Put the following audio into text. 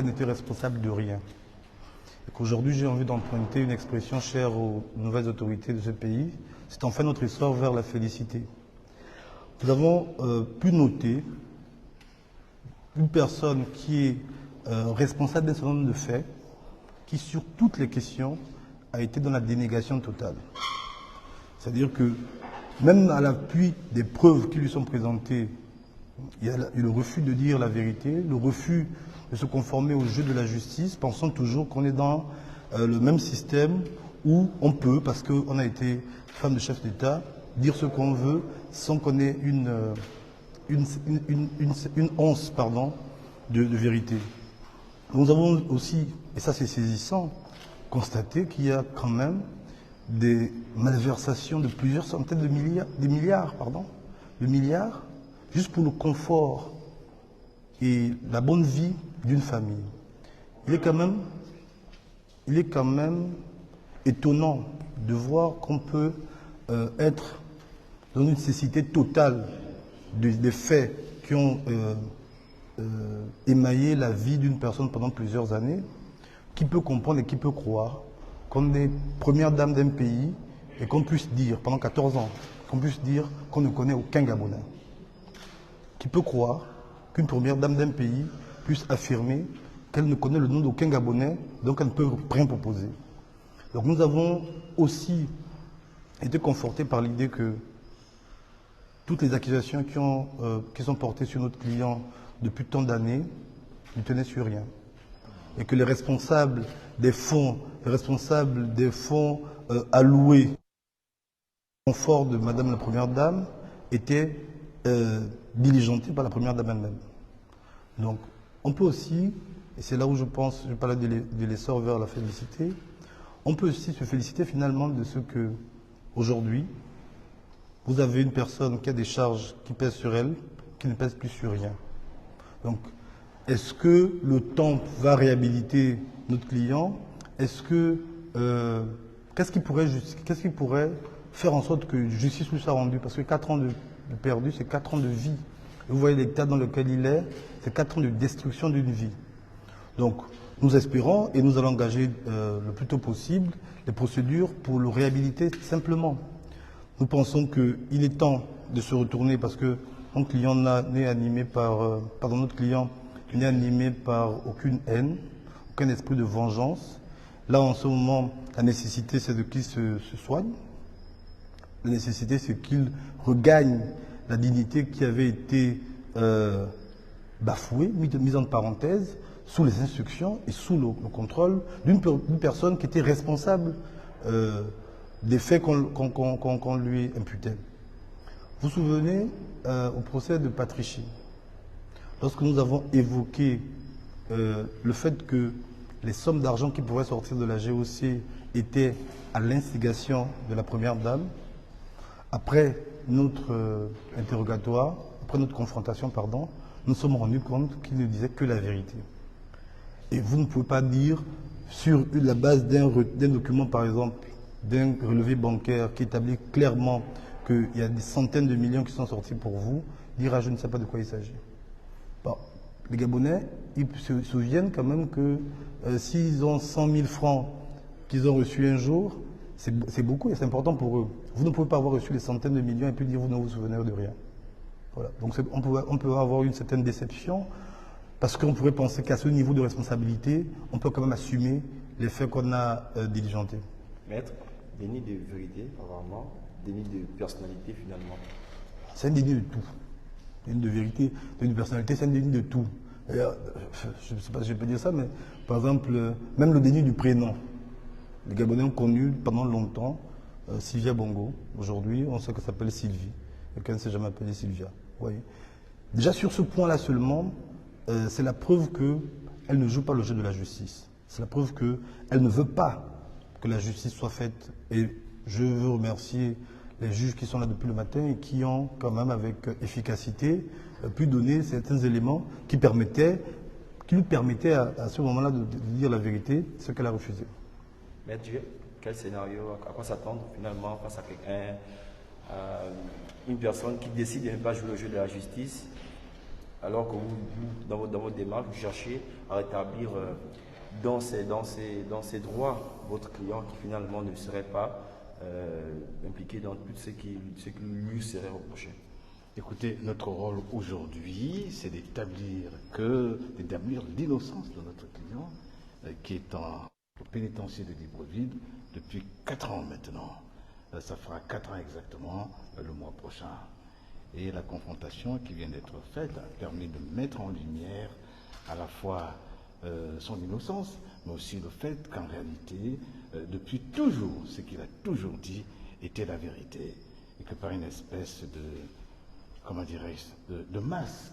n'était responsable de rien. Et qu'aujourd'hui, j'ai envie d'emprunter une expression chère aux nouvelles autorités de ce pays, c'est enfin notre histoire vers la félicité. Nous avons pu noter une personne qui est responsable d'un certain nombre de faits, qui sur toutes les questions a été dans la dénégation totale. C'est-à-dire que même à l'appui des preuves qui lui sont présentées, il y a le refus de dire la vérité, le refus de se conformer au jeu de la justice, pensant toujours qu'on est dans le même système où on peut, parce qu'on a été femme de chef d'État, dire ce qu'on veut sans qu'on ait une once de vérité. Nous avons aussi, et ça c'est saisissant, constaté qu'il y a quand même des malversations de plusieurs centaines de milliards, juste pour le confort et la bonne vie d'une famille. Il est quand même étonnant de voir qu'on peut être dans une nécessité totale des faits qui ont émaillé la vie d'une personne pendant plusieurs années. Qui peut comprendre et qui peut croire qu'on est première dame d'un pays et qu'on puisse dire, pendant 14 ans, qu'on puisse dire qu'on ne connaît aucun Gabonais? Qui peut croire qu'une première dame d'un pays puisse affirmer qu'elle ne connaît le nom d'aucun Gabonais, donc elle ne peut rien proposer? Donc nous avons aussi été confortés par l'idée que toutes les accusations qui sont portées sur notre client depuis tant d'années ne tenaient sur rien. Et que les responsables des fonds alloués au confort de Madame la Première Dame étaient diligentés par la Première Dame elle-même. Donc, on peut aussi, et c'est là où je parlais de l'essor vers la félicité, on peut aussi se féliciter finalement de ce que, aujourd'hui, vous avez une personne qui a des charges qui pèsent sur elle, qui ne pèsent plus sur rien. Donc, est-ce que le temps va réhabiliter notre client? Est-ce que qu'est-ce qui pourrait faire en sorte que justice lui soit rendue? Parce que 4 ans de perdu, c'est 4 ans de vie. Et vous voyez l'état dans lequel il est, c'est 4 ans de destruction d'une vie. Donc, nous espérons et nous allons engager le plus tôt possible les procédures pour le réhabiliter simplement. Nous pensons qu'il est temps de se retourner parce que notre client n'est animé par aucune haine, aucun esprit de vengeance. Là, en ce moment, la nécessité, c'est de qu'il se soigne. La nécessité, c'est qu'il regagne la dignité qui avait été bafouée, mise en parenthèse, sous les instructions et sous le contrôle d'une personne qui était responsable des faits qu'on lui imputait. Vous vous souvenez au procès de Patrici, lorsque nous avons évoqué le fait que les sommes d'argent qui pourraient sortir de la GOC étaient à l'instigation de la Première Dame, après notre interrogatoire, après notre confrontation, nous nous sommes rendus compte qu'il ne disait que la vérité. Et vous ne pouvez pas dire, sur la base d'un document, par exemple, d'un relevé bancaire qui établit clairement qu'il y a des centaines de millions qui sont sortis pour vous, dire je ne sais pas de quoi il s'agit. Bon, les Gabonais, ils se souviennent quand même que s'ils ont 100 000 francs qu'ils ont reçus un jour, c'est beaucoup et c'est important pour eux. Vous ne pouvez pas avoir reçu des centaines de millions et puis dire vous ne vous souvenez de rien. Voilà. Donc on peut avoir une certaine déception parce qu'on pourrait penser qu'à ce niveau de responsabilité, on peut quand même assumer les faits qu'on a diligentés. Maître, déni de vérité, apparemment, déni de personnalité finalement. C'est un déni de tout. Déni de vérité, déni de personnalité, c'est un déni de tout. Et, je ne sais pas si je peux dire ça, mais par exemple, même le déni du prénom. Les Gabonais ont connu pendant longtemps Sylvia Bongo. Aujourd'hui, on sait qu'elle s'appelle Sylvie. Et qu'elle ne s'est jamais appelée Sylvia. Vous voyez. Déjà sur ce point-là seulement, c'est la preuve qu'elle ne joue pas le jeu de la justice. C'est la preuve qu'elle ne veut pas que la justice soit faite. Et je veux remercier les juges qui sont là depuis le matin et qui ont quand même avec efficacité pu donner certains éléments qui lui permettaient à ce moment-là de dire la vérité, ce qu'elle a refusé. Maître Dieu, quel scénario, à quoi s'attendre finalement face à quelqu'un, une personne qui décide de ne pas jouer le jeu de la justice, alors que vous, dans votre démarche, vous cherchez à rétablir dans ses droits votre client qui finalement ne serait pas impliqué dans tout ce qui lui serait reproché. Écoutez, notre rôle aujourd'hui, c'est d'établir l'innocence de notre client qui est au pénitencier de Libreville depuis 4 ans maintenant. Ça fera 4 ans exactement le mois prochain. Et la confrontation qui vient d'être faite a permis de mettre en lumière à la fois son innocence, mais aussi le fait qu'en réalité, depuis toujours, ce qu'il a toujours dit était la vérité. Et que par une espèce de, comment dirais-je, de masse